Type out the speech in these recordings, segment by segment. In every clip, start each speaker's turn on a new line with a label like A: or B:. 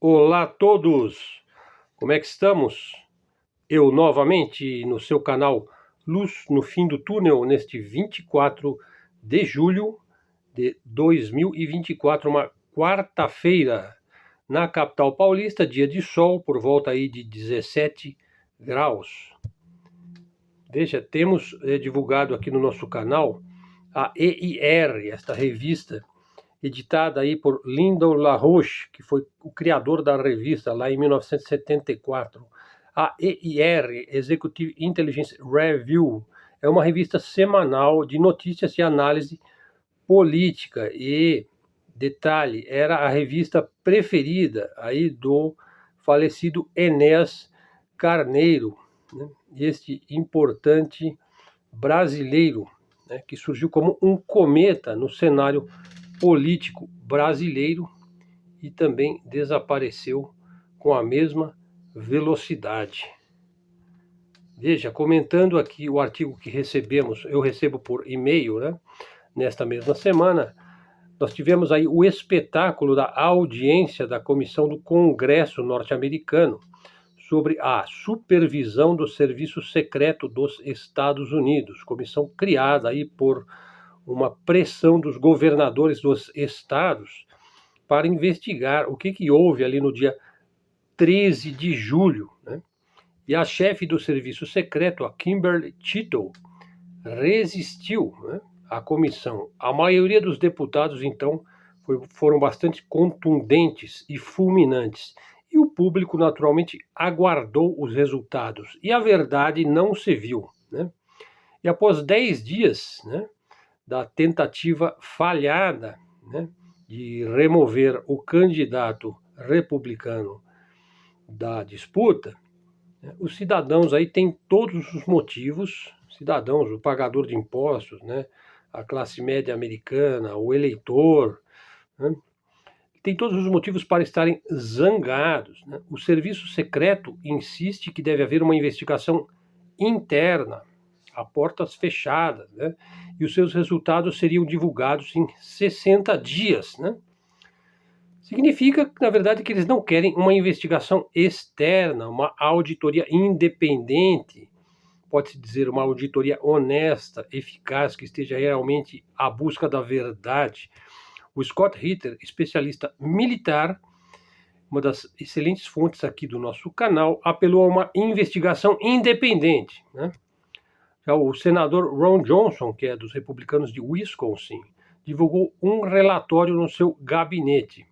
A: Olá a todos! Como é que estamos? Eu novamente no seu canal Luz no Fim do Túnel, neste 24 de julho de 2024, uma quarta-feira, na capital paulista, dia de sol, por volta aí de 17 graus. Veja, temos divulgado aqui no nosso canal a EIR, esta revista, editada aí por Lyndon LaRoche, que foi o criador da revista lá em 1974. A EIR, Executive Intelligence Review, é uma revista semanal de notícias e análise política e, detalhe, era a revista preferida aí do falecido Enéas Carneiro, né? Este importante brasileiro, né, que surgiu como um cometa no cenário político brasileiro e também desapareceu com a mesma velocidade. Veja, comentando aqui o artigo que eu recebo por e-mail, né? Nesta mesma semana, nós tivemos aí o espetáculo da audiência da Comissão do Congresso norte-americano sobre a supervisão do Serviço Secreto dos Estados Unidos, comissão criada aí por uma pressão dos governadores dos estados para investigar o que houve ali no dia 13 de julho, né? E a chefe do serviço secreto, a Kimberly Tittle, resistiu, né, à comissão. A maioria dos deputados, então, foram bastante contundentes e fulminantes. E o público, naturalmente, aguardou os resultados. E a verdade não se viu, né? E após 10 dias, né, da tentativa falhada, né, de remover o candidato republicano da disputa, né, os cidadãos aí têm todos os motivos, cidadãos, o pagador de impostos, né, a classe média americana, o eleitor, né, tem todos os motivos para estarem zangados, né? O serviço secreto insiste que deve haver uma investigação interna, a portas fechadas, né? E os seus resultados seriam divulgados em 60 dias, né? Significa, na verdade, que eles não querem uma investigação externa, uma auditoria independente, pode-se dizer uma auditoria honesta, eficaz, que esteja realmente à busca da verdade. O Scott Ritter, especialista militar, uma das excelentes fontes aqui do nosso canal, apelou a uma investigação independente, né? Já o senador Ron Johnson, que é dos republicanos de Wisconsin, divulgou um relatório no seu gabinete,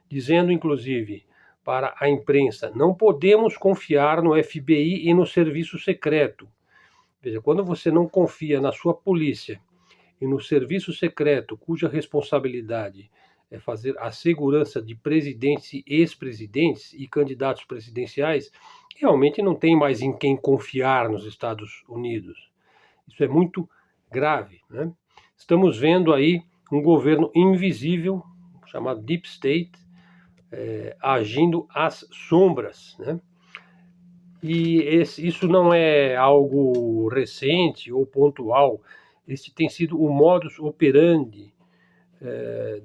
A: dizendo, inclusive, para a imprensa: não podemos confiar no FBI e no serviço secreto. Veja, quando você não confia na sua polícia e no serviço secreto, cuja responsabilidade é fazer a segurança de presidentes e ex-presidentes e candidatos presidenciais, realmente não tem mais em quem confiar nos Estados Unidos. Isso é muito grave, né? Estamos vendo aí um governo invisível, chamado Deep State, agindo às sombras, né? E isso não é algo recente ou pontual. Este tem sido o modus operandi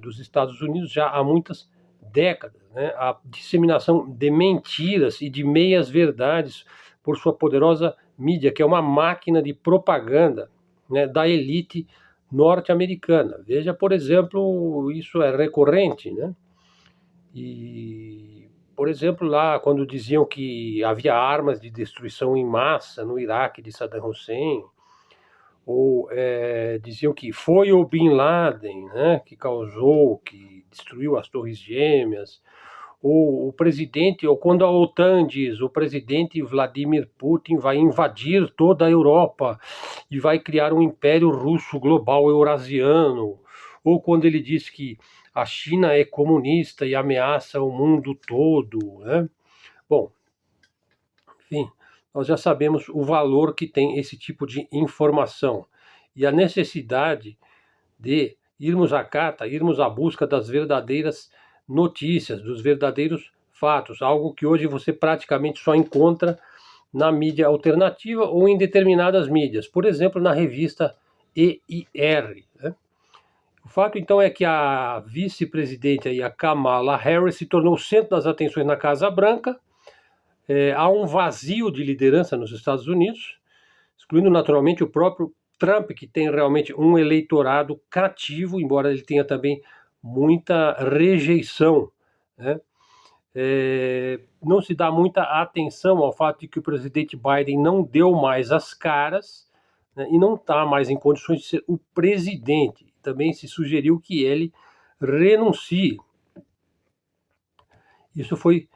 A: dos Estados Unidos já há muitas décadas, né? A disseminação de mentiras e de meias-verdades por sua poderosa mídia, que é uma máquina de propaganda, né, da elite norte-americana. Veja, por exemplo, isso é recorrente, né? E, por exemplo, lá quando diziam que havia armas de destruição em massa no Iraque de Saddam Hussein, ou diziam que foi o Bin Laden, né, que causou, que destruiu as Torres Gêmeas, ou o presidente, ou quando a OTAN diz, o presidente Vladimir Putin vai invadir toda a Europa e vai criar um império russo global eurasiano, ou quando ele diz que a China é comunista e ameaça o mundo todo, né? Bom, enfim, nós já sabemos o valor que tem esse tipo de informação e a necessidade de irmos à cata, irmos à busca das verdadeiras notícias, dos verdadeiros fatos, algo que hoje você praticamente só encontra na mídia alternativa ou em determinadas mídias, por exemplo, na revista EIR, né? O fato, então, é que a vice-presidente, a Kamala Harris, se tornou o centro das atenções na Casa Branca. Há um vazio de liderança nos Estados Unidos, excluindo naturalmente o próprio Trump, que tem realmente um eleitorado cativo, embora ele tenha também muita rejeição, né? Não se dá muita atenção ao fato de que o presidente Biden não deu mais as caras, né, e não está mais em condições de ser o presidente. Também se sugeriu que ele renuncie. Isso foi,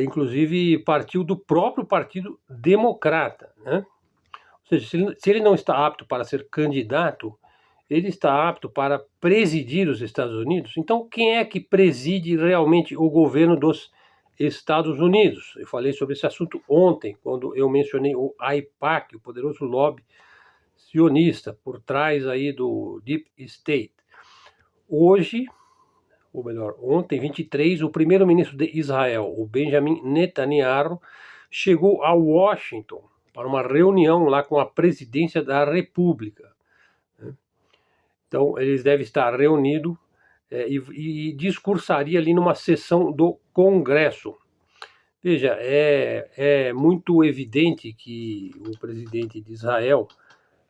A: inclusive, partiu do próprio Partido Democrata, né? Ou seja, se ele não está apto para ser candidato, ele está apto para presidir os Estados Unidos. Então, quem é que preside realmente o governo dos Estados Unidos? Eu falei sobre esse assunto ontem, quando eu mencionei o AIPAC, o poderoso lobby sionista, por trás aí do Deep State. Hoje, ou melhor, ontem, 23, o primeiro-ministro de Israel, o Benjamin Netanyahu, chegou a Washington para uma reunião lá com a presidência da República. Então, eles devem estar reunidos e discursaria ali numa sessão do Congresso. Veja, é muito evidente que o presidente de Israel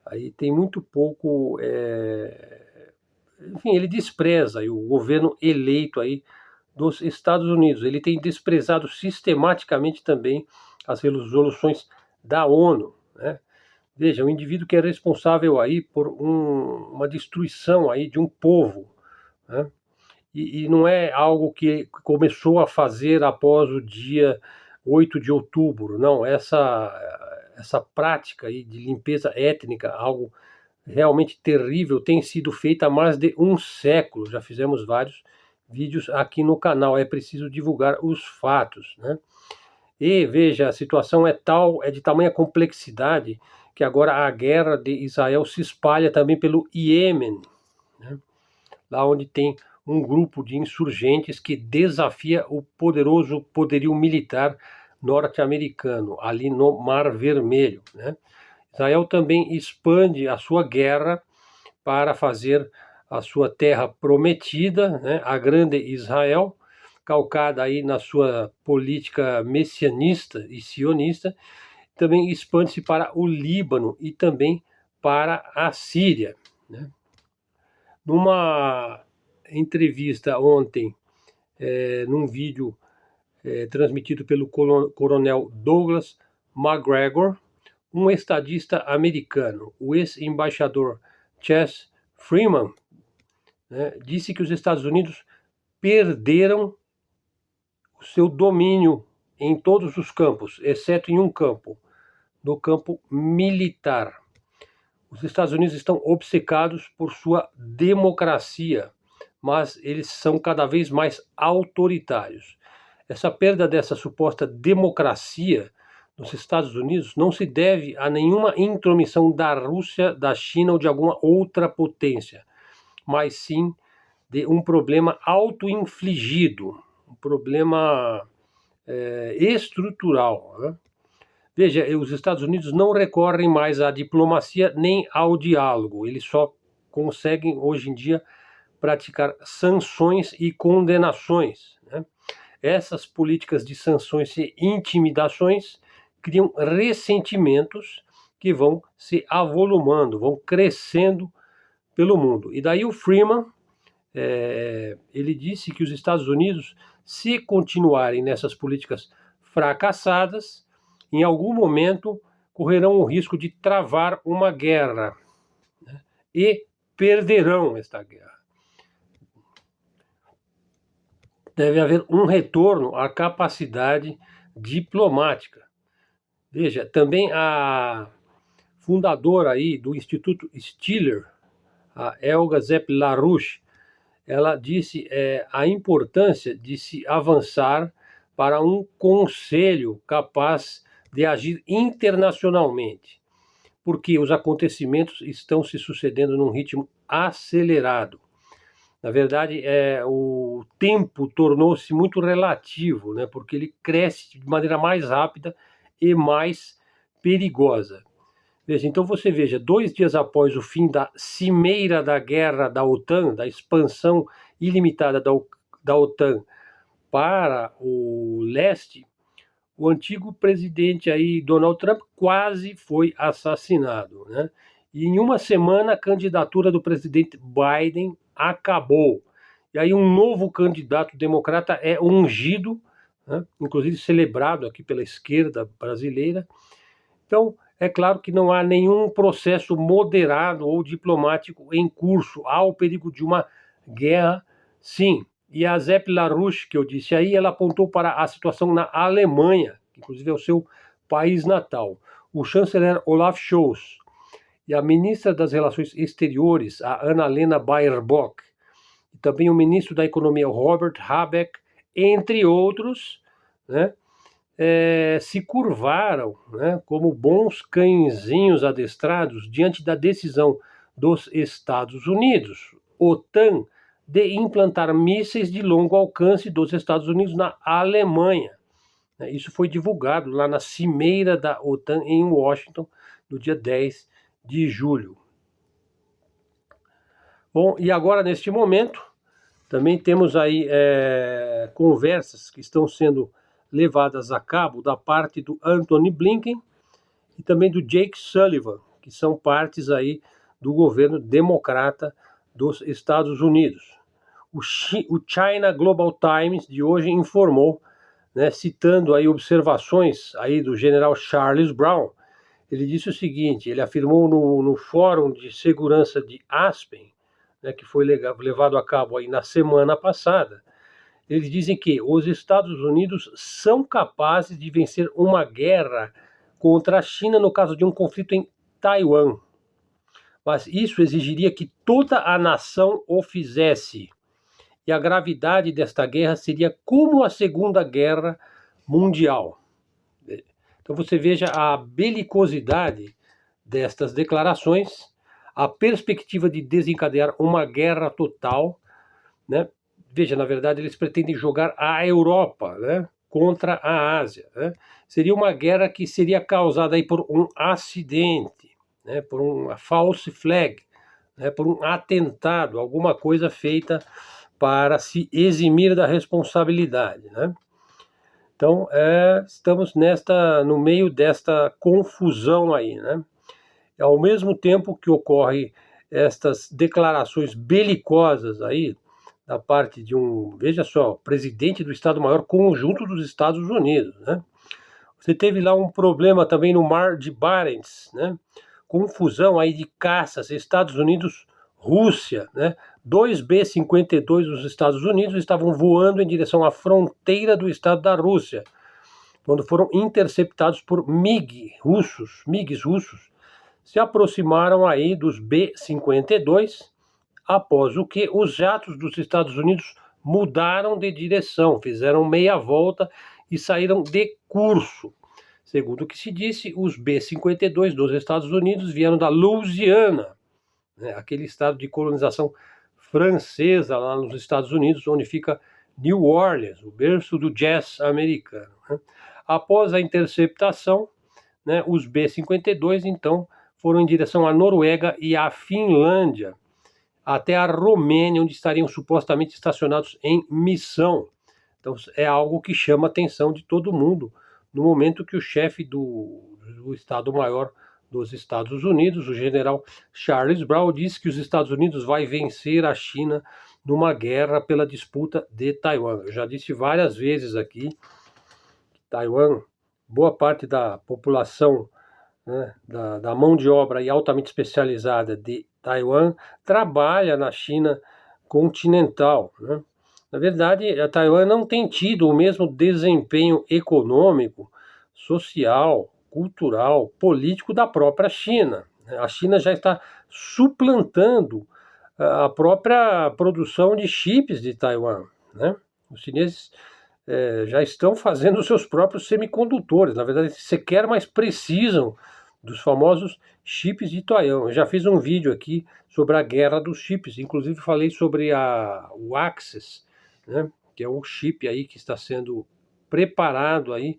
A: aí tem muito pouco, enfim, ele despreza aí o governo eleito aí dos Estados Unidos. Ele tem desprezado sistematicamente também as resoluções da ONU, né? Veja, um indivíduo que é responsável aí por uma destruição aí de um povo, né? E não é algo que começou a fazer após o dia 8 de outubro, não. Essa prática aí de limpeza étnica, algo realmente terrível, tem sido feita há mais de um século. Já fizemos vários vídeos aqui no canal. É preciso divulgar os fatos, né? E veja, a situação é de tamanha complexidade que agora a guerra de Israel se espalha também pelo Iêmen, né? Lá onde tem um grupo de insurgentes que desafia o poderoso poderio militar norte-americano, ali no Mar Vermelho, né? Israel também expande a sua guerra para fazer a sua terra prometida, né, a grande Israel, calcada aí na sua política messianista e sionista, também expande-se para o Líbano e também para a Síria, né? Numa entrevista ontem, num vídeo transmitido pelo coronel Douglas McGregor, um estadista americano, o ex-embaixador Chess Freeman, né, disse que os Estados Unidos perderam o seu domínio em todos os campos, exceto em um campo, no campo militar. Os Estados Unidos estão obcecados por sua democracia, mas eles são cada vez mais autoritários. Essa perda dessa suposta democracia nos Estados Unidos não se deve a nenhuma intromissão da Rússia, da China ou de alguma outra potência, mas sim de um problema auto-infligido, um problema estrutural, né? Veja, os Estados Unidos não recorrem mais à diplomacia nem ao diálogo, eles só conseguem hoje em dia praticar sanções e condenações, né? Essas políticas de sanções e intimidações criam ressentimentos que vão se avolumando, vão crescendo pelo mundo. E daí o Freeman, ele disse que os Estados Unidos, se continuarem nessas políticas fracassadas, em algum momento correrão o risco de travar uma guerra, né? E perderão esta guerra. Deve haver um retorno à capacidade diplomática. Veja, também a fundadora aí do Instituto Stiller, a Helga Zepp-LaRouche, ela disse a importância de se avançar para um conselho capaz de agir internacionalmente, porque os acontecimentos estão se sucedendo num ritmo acelerado. Na verdade, o tempo tornou-se muito relativo, né, porque ele cresce de maneira mais rápida e mais perigosa. Veja, então você veja, 2 dias após o fim da cimeira da guerra da OTAN, da expansão ilimitada da OTAN para o leste, o antigo presidente aí, Donald Trump, quase foi assassinado, né? E em uma semana a candidatura do presidente Biden acabou. E aí um novo candidato democrata é ungido, né? Inclusive celebrado aqui pela esquerda brasileira. Então, é claro que não há nenhum processo moderado ou diplomático em curso. Há o perigo de uma guerra, sim. E a Zepp LaRouche, que eu disse aí, ela apontou para a situação na Alemanha, que inclusive é o seu país natal. O chanceler Olaf Scholz e a ministra das Relações Exteriores, a Annalena Baerbock, e também o ministro da Economia, Robert Habeck, entre outros, né, se curvaram, né, como bons cãezinhos adestrados diante da decisão dos Estados Unidos, OTAN, de implantar mísseis de longo alcance dos Estados Unidos na Alemanha. Isso foi divulgado lá na cimeira da OTAN em Washington, no dia 10 de julho. Bom, e agora, neste momento, também temos aí conversas que estão sendo levadas a cabo da parte do Antony Blinken e também do Jake Sullivan, que são partes aí do governo democrata dos Estados Unidos. O China Global Times de hoje informou, né, citando aí observações aí do general Charles Brown, ele disse o seguinte, ele afirmou no Fórum de Segurança de Aspen, né, que foi levado a cabo aí na semana passada, eles dizem que os Estados Unidos são capazes de vencer uma guerra contra a China no caso de um conflito em Taiwan. Mas isso exigiria que toda a nação o fizesse. E a gravidade desta guerra seria como a Segunda Guerra Mundial. Então você veja a belicosidade destas declarações, a perspectiva de desencadear uma guerra total, né? Veja, na verdade, eles pretendem jogar a Europa, né, contra a Ásia, né? Seria uma guerra que seria causada aí por um acidente, né, por uma false flag, né, por um atentado, alguma coisa feita para se eximir da responsabilidade, né? Então, estamos no meio desta confusão aí, né? Ao mesmo tempo que ocorre estas declarações belicosas aí, da parte de veja só, presidente do Estado-Maior Conjunto dos Estados Unidos, né? Você teve lá um problema também no Mar de Barents, né? Confusão aí de caças, Estados Unidos, Rússia, né? 2 B-52 dos Estados Unidos estavam voando em direção à fronteira do estado da Rússia, quando foram interceptados por MiGs russos, se aproximaram aí dos B-52, após o que os jatos dos Estados Unidos mudaram de direção, fizeram meia volta e saíram de curso. Segundo o que se disse, os B-52 dos Estados Unidos vieram da Louisiana, né, aquele estado de colonização francesa lá nos Estados Unidos, onde fica New Orleans, o berço do jazz americano, né? Após a interceptação, né, os B-52 então foram em direção à Noruega e à Finlândia, até a Romênia, onde estariam supostamente estacionados em missão. Então é algo que chama a atenção de todo mundo no momento que o chefe do Estado-Maior dos Estados Unidos, o general Charles Brown, disse que os Estados Unidos vai vencer a China numa guerra pela disputa de Taiwan. Eu já disse várias vezes aqui que Taiwan, boa parte da população, né, da mão de obra e altamente especializada de Taiwan trabalha na China continental, né? Na verdade, a Taiwan não tem tido o mesmo desempenho econômico, social, cultural, político da própria China. A China já está suplantando a própria produção de chips de Taiwan, né? Os chineses já estão fazendo os seus próprios semicondutores, na verdade, sequer mais precisam dos famosos chips de Taiwan. Eu já fiz um vídeo aqui sobre a guerra dos chips, inclusive falei sobre o Axis, né, que é um chip aí que está sendo preparado aí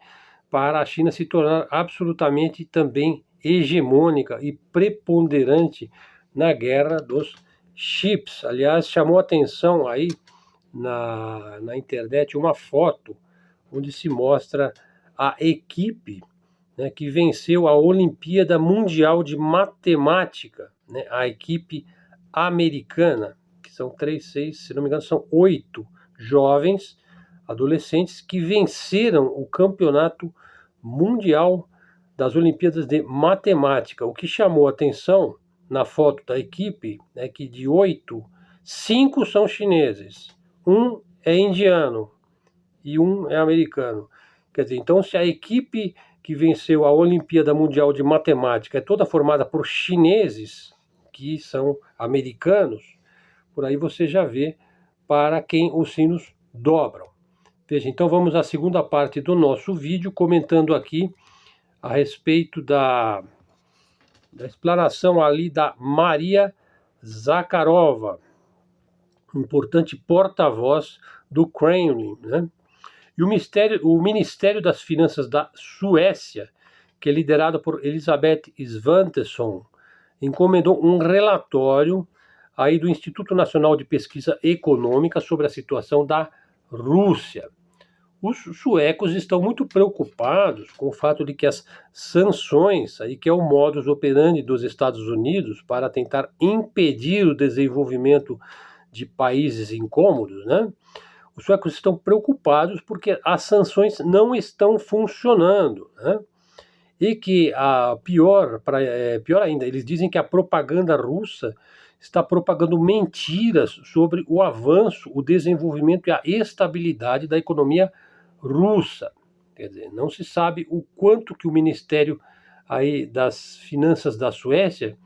A: para a China se tornar absolutamente também hegemônica e preponderante na guerra dos chips. Aliás, chamou atenção aí na internet uma foto onde se mostra a equipe, né, que venceu a Olimpíada Mundial de Matemática, né, a equipe americana, que são 3, 6, se não me engano, são 8 jovens adolescentes que venceram o campeonato mundial das Olimpíadas de Matemática. O que chamou atenção na foto da equipe é que de 8, 5 são chineses, um é indiano e um é americano. Quer dizer, então se a equipe que venceu a Olimpíada Mundial de Matemática é toda formada por chineses, que são americanos, por aí você já vê para quem os sinos dobram. Veja, então vamos à segunda parte do nosso vídeo, comentando aqui a respeito da explanação ali da Maria Zakharova, importante porta-voz do Kremlin, né? E o Ministério das Finanças da Suécia, que é liderado por Elisabeth Svantesson, encomendou um relatório aí do Instituto Nacional de Pesquisa Econômica sobre a situação da Rússia. Os suecos estão muito preocupados com o fato de que as sanções, aí, que é o modus operandi dos Estados Unidos para tentar impedir o desenvolvimento de países incômodos, né? Os suecos estão preocupados porque as sanções não estão funcionando, né? E que pior ainda, eles dizem que a propaganda russa está propagando mentiras sobre o avanço, o desenvolvimento e a estabilidade da economia russa. Quer dizer, não se sabe o quanto que o Ministério aí das Finanças da Suécia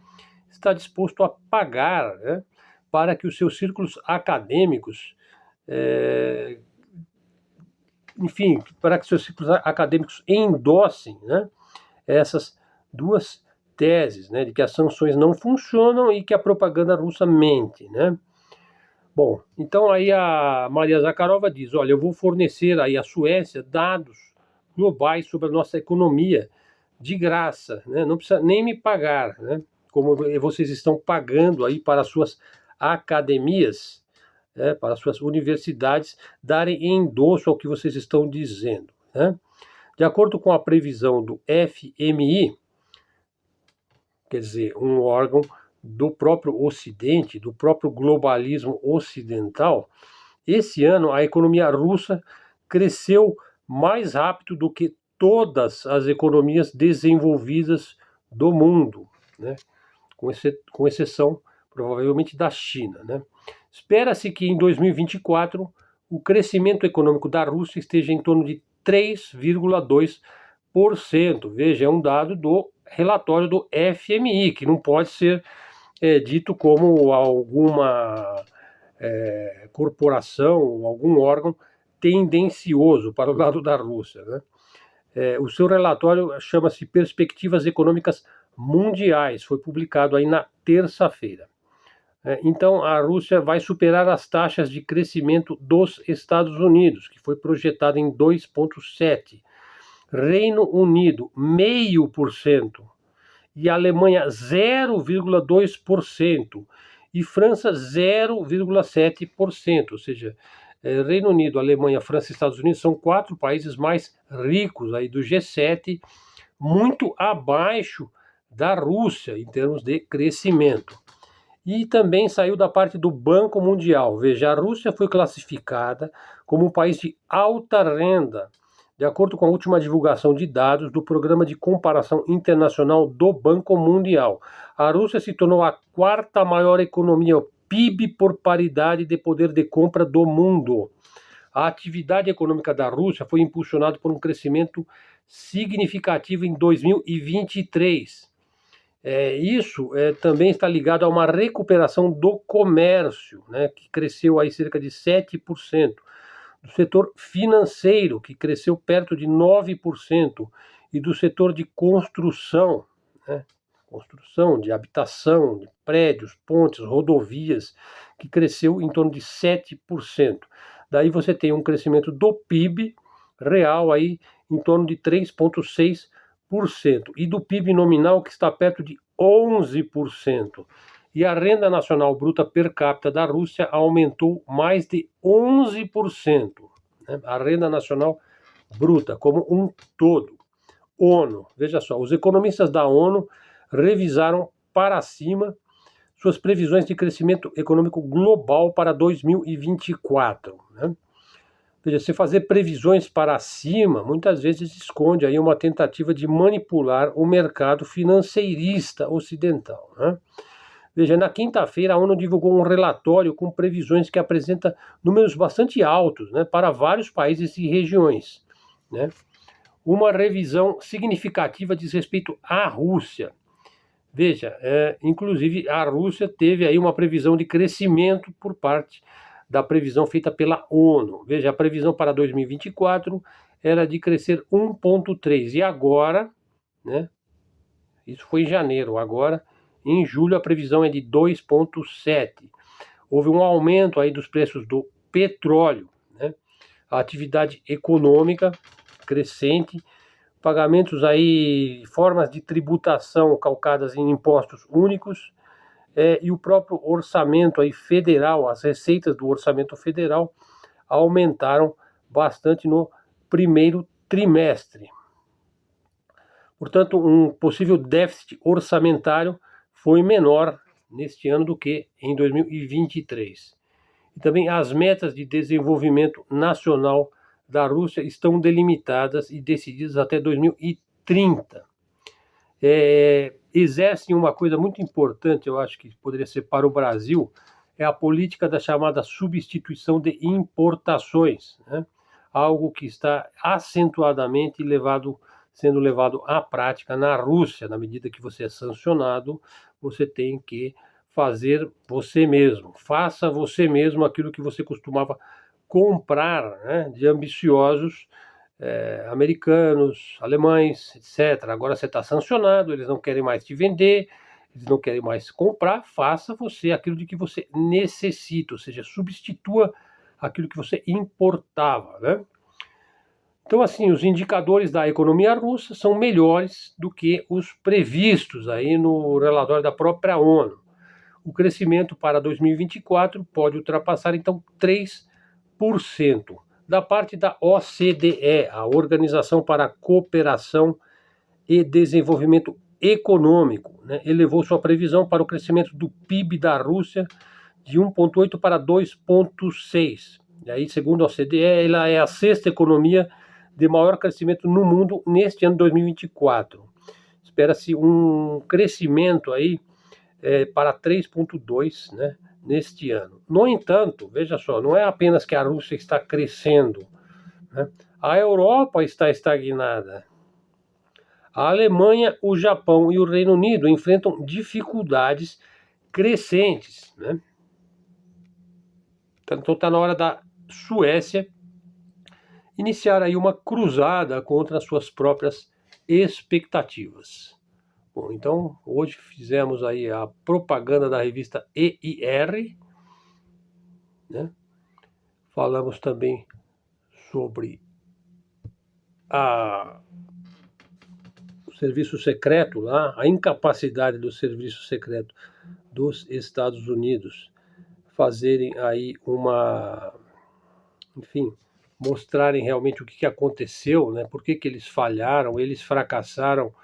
A: está disposto a pagar, né, para que os seus círculos acadêmicos para que seus ciclos acadêmicos endossem, né, essas duas teses, né, de que as sanções não funcionam e que a propaganda russa mente, né? Bom, então aí a Maria Zakharova diz, olha, eu vou fornecer aí à Suécia dados globais sobre a nossa economia de graça, né? Não precisa nem me pagar, né? Como vocês estão pagando aí para as suas academias, para as suas universidades darem endosso ao que vocês estão dizendo, né? De acordo com a previsão do FMI, quer dizer, um órgão do próprio Ocidente, do próprio globalismo ocidental, esse ano a economia russa cresceu mais rápido do que todas as economias desenvolvidas do mundo, né? Com exceção, provavelmente, da China, né? Espera-se que em 2024 o crescimento econômico da Rússia esteja em torno de 3,2%. Veja, é um dado do relatório do FMI, que não pode ser dito como alguma corporação ou algum órgão tendencioso para o lado da Rússia, né? O seu relatório chama-se Perspectivas Econômicas Mundiais, foi publicado aí na terça-feira. Então, a Rússia vai superar as taxas de crescimento dos Estados Unidos, que foi projetada em 2,7%. Reino Unido, 0,5%. E Alemanha, 0,2%. E França, 0,7%. Ou seja, Reino Unido, Alemanha, França e Estados Unidos são 4 países mais ricos aí do G7, muito abaixo da Rússia em termos de crescimento. E também saiu da parte do Banco Mundial. Veja, a Rússia foi classificada como um país de alta renda, de acordo com a última divulgação de dados do Programa de Comparação Internacional do Banco Mundial. A Rússia se tornou a 4ª maior economia, o PIB por paridade de poder de compra do mundo. A atividade econômica da Rússia foi impulsionada por um crescimento significativo em 2023. Isso também está ligado a uma recuperação do comércio, né, que cresceu aí cerca de 7%, do setor financeiro, que cresceu perto de 9%, e do setor de construção, né, construção de habitação, de prédios, pontes, rodovias, que cresceu em torno de 7%. Daí você tem um crescimento do PIB real aí em torno de 3,6%. e do PIB nominal, que está perto de 11%. E a renda nacional bruta per capita da Rússia aumentou mais de 11%. Né? A renda nacional bruta como um todo. ONU, veja só, os economistas da ONU revisaram para cima suas previsões de crescimento econômico global para 2024. Né? Veja, se fazer previsões para cima, muitas vezes esconde aí uma tentativa de manipular o mercado financeirista ocidental. Né? Veja, na quinta-feira a ONU divulgou um relatório com previsões que apresenta números bastante altos, né, para vários países e regiões. Né? Uma revisão significativa diz respeito à Rússia. Veja, inclusive a Rússia teve aí uma previsão de crescimento por parte da previsão feita pela ONU. Veja, a previsão para 2024 era de crescer 1,3%. E agora, né, isso foi em janeiro, agora em julho a previsão é de 2,7%. Houve um aumento aí dos preços do petróleo, né? A atividade econômica crescente, pagamentos aí, formas de tributação calcadas em impostos únicos, e o próprio orçamento aí federal, as receitas do orçamento federal aumentaram bastante no primeiro trimestre. Portanto, um possível déficit orçamentário foi menor neste ano do que em 2023. E também as metas de desenvolvimento nacional da Rússia estão delimitadas e decididas até 2030. Exercem uma coisa muito importante, eu acho que poderia ser para o Brasil, é a política da chamada substituição de importações, né? Algo que está acentuadamente sendo levado à prática na Rússia. Na medida que você é sancionado, você tem que fazer você mesmo. Faça você mesmo aquilo que você costumava comprar, né, de ambiciosos americanos, alemães, etc. Agora você está sancionado, eles não querem mais te vender, eles não querem mais comprar. Faça você aquilo de que você necessita, ou seja, substitua aquilo que você importava, né? Então, assim, os indicadores da economia russa são melhores do que os previstos aí no relatório da própria ONU. O crescimento para 2024 pode ultrapassar, então, 3%. Da parte da OCDE, a Organização para a Cooperação e Desenvolvimento Econômico, né, elevou sua previsão para o crescimento do PIB da Rússia de 1,8% para 2,6%. E aí, segundo a OCDE, ela é a sexta economia de maior crescimento no mundo neste ano 2024. Espera-se um crescimento aí para 3,2%, né, neste ano. No entanto, veja só, não é apenas que a Rússia está crescendo, né? A Europa está estagnada. A Alemanha, o Japão e o Reino Unido enfrentam dificuldades crescentes, né? Então está na hora da Suécia iniciar aí uma cruzada contra as suas próprias expectativas. Bom, então hoje fizemos aí a propaganda da revista EIR, né? Falamos também sobre o serviço secreto lá, a incapacidade do serviço secreto dos Estados Unidos fazerem aí enfim, mostrarem realmente o que aconteceu, né? Por que eles falharam, eles fracassaram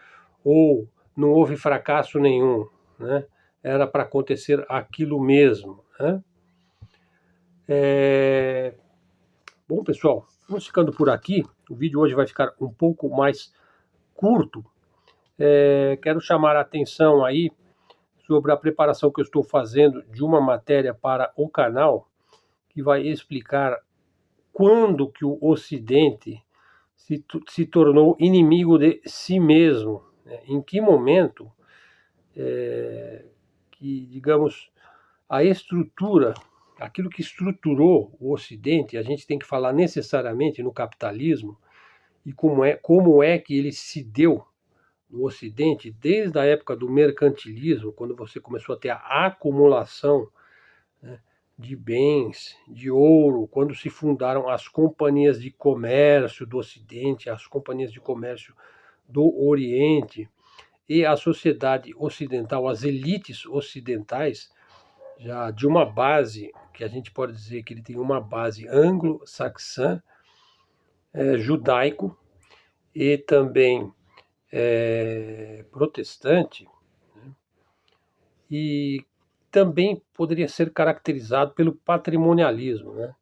A: ou não houve fracasso nenhum, né? Era para acontecer aquilo mesmo, né? Bom, pessoal, vamos ficando por aqui. O vídeo hoje vai ficar um pouco mais curto. Quero chamar a atenção aí sobre a preparação que eu estou fazendo de uma matéria para o canal que vai explicar quando que o Ocidente se tornou inimigo de si mesmo, né? Em que momento que, digamos, a estrutura, aquilo que estruturou o Ocidente, a gente tem que falar necessariamente no capitalismo, e como é que ele se deu no Ocidente, desde a época do mercantilismo, quando você começou a ter a acumulação, né, de bens, de ouro, quando se fundaram as companhias de comércio do Ocidente, as companhias de comércio do Oriente e a sociedade ocidental, as elites ocidentais, já de uma base, que a gente pode dizer que ele tem uma base anglo-saxã, judaico e também protestante, e também poderia ser caracterizado pelo patrimonialismo, né?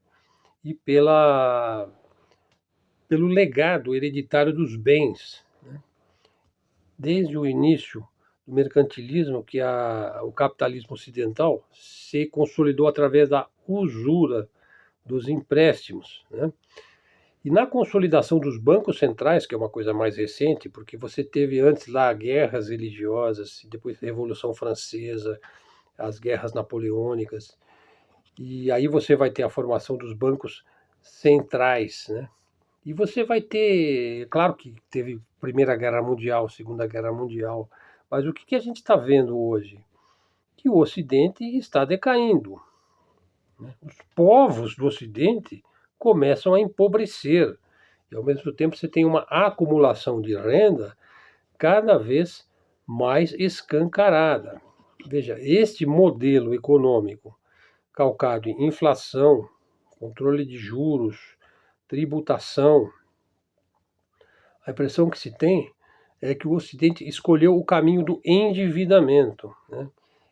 A: E pelo legado hereditário dos bens, né? Desde o início do mercantilismo, que o capitalismo ocidental se consolidou através da usura dos empréstimos, né? E na consolidação dos bancos centrais, que é uma coisa mais recente, porque você teve antes lá guerras religiosas, depois a Revolução Francesa, as guerras napoleônicas, e aí você vai ter a formação dos bancos centrais, né? E você vai ter, claro que teve Primeira Guerra Mundial, Segunda Guerra Mundial, mas o que a gente está vendo hoje? Que o Ocidente está decaindo, né? Os povos do Ocidente começam a empobrecer, e ao mesmo tempo você tem uma acumulação de renda cada vez mais escancarada. Veja, este modelo econômico calcado em inflação, controle de juros, tributação, a impressão que se tem é que o Ocidente escolheu o caminho do endividamento, né?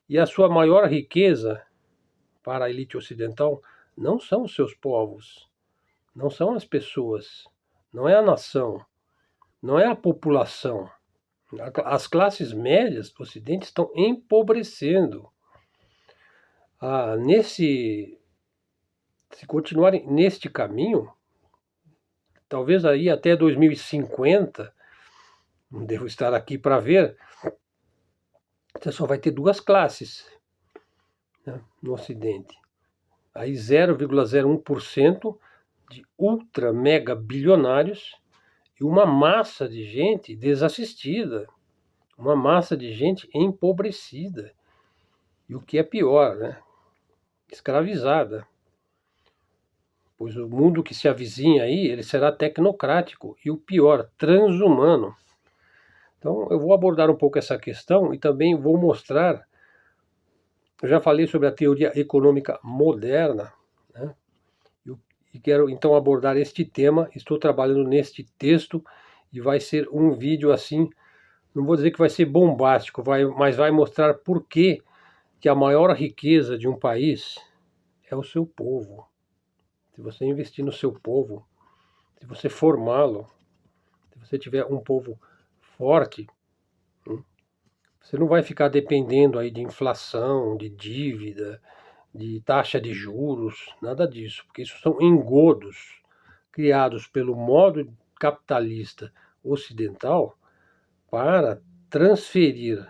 A: E a sua maior riqueza para a elite ocidental não são os seus povos, não são as pessoas, não é a nação, não é a população. As classes médias do Ocidente estão empobrecendo. Se continuarem neste caminho, talvez aí até 2050, não devo estar aqui para ver, você só vai ter duas classes, né, no Ocidente. Aí 0,01% de ultra mega bilionários e uma massa de gente desassistida, uma massa de gente empobrecida. E o que é pior, né? Escravizada. Pois o mundo que se avizinha aí, ele será tecnocrático e o pior, transhumano. Então eu vou abordar um pouco essa questão e também vou mostrar, eu já falei sobre a teoria econômica moderna, né? E quero então abordar este tema, estou trabalhando neste texto e vai ser um vídeo assim, não vou dizer que vai ser bombástico, mas vai mostrar por que a maior riqueza de um país é o seu povo. Se você investir no seu povo, se você formá-lo, se você tiver um povo forte, você não vai ficar dependendo aí de inflação, de dívida, de taxa de juros, nada disso, porque isso são engodos criados pelo modo capitalista ocidental para transferir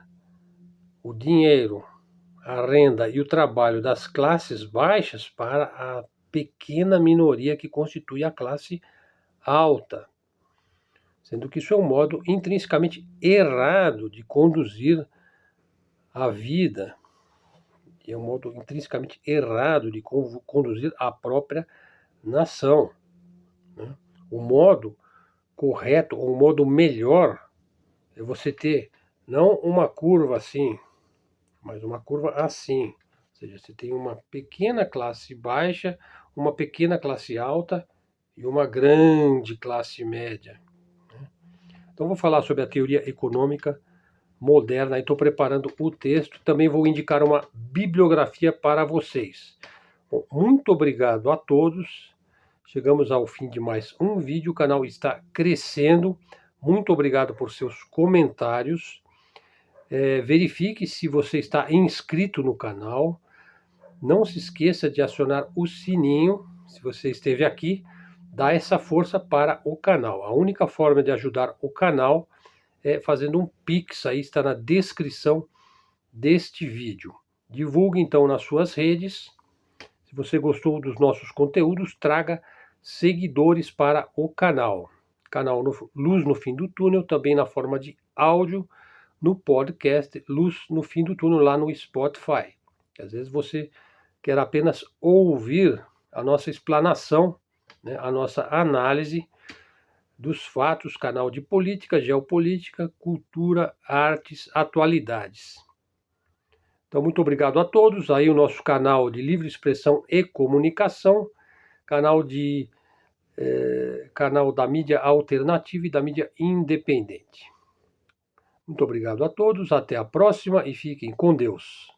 A: o dinheiro, a renda e o trabalho das classes baixas para a pequena minoria que constitui a classe alta, sendo que isso é um modo intrinsecamente errado de conduzir a vida, é um modo intrinsecamente errado de conduzir a própria nação, né? O modo correto, ou o modo melhor, é você ter não uma curva assim, mas uma curva assim. Ou seja, você tem uma pequena classe baixa, uma pequena classe alta e uma grande classe média. Então vou falar sobre a teoria econômica moderna, estou preparando o texto, também vou indicar uma bibliografia para vocês. Bom, muito obrigado a todos, chegamos ao fim de mais um vídeo, o canal está crescendo, muito obrigado por seus comentários, verifique se você está inscrito no canal, não se esqueça de acionar o sininho, se você esteve aqui, dá essa força para o canal. A única forma de ajudar o canal fazendo um Pix, aí está na descrição deste vídeo. Divulgue então nas suas redes. Se você gostou dos nossos conteúdos, traga seguidores para o canal. Canal Luz no Fim do Túnel, também na forma de áudio, no podcast Luz no Fim do Túnel, lá no Spotify. Às vezes você quer apenas ouvir a nossa explanação, né, a nossa análise dos fatos, canal de política, geopolítica, cultura, artes, atualidades. Então, muito obrigado a todos. Aí o nosso canal de livre expressão e comunicação, canal da mídia alternativa e da mídia independente. Muito obrigado a todos, até a próxima e fiquem com Deus.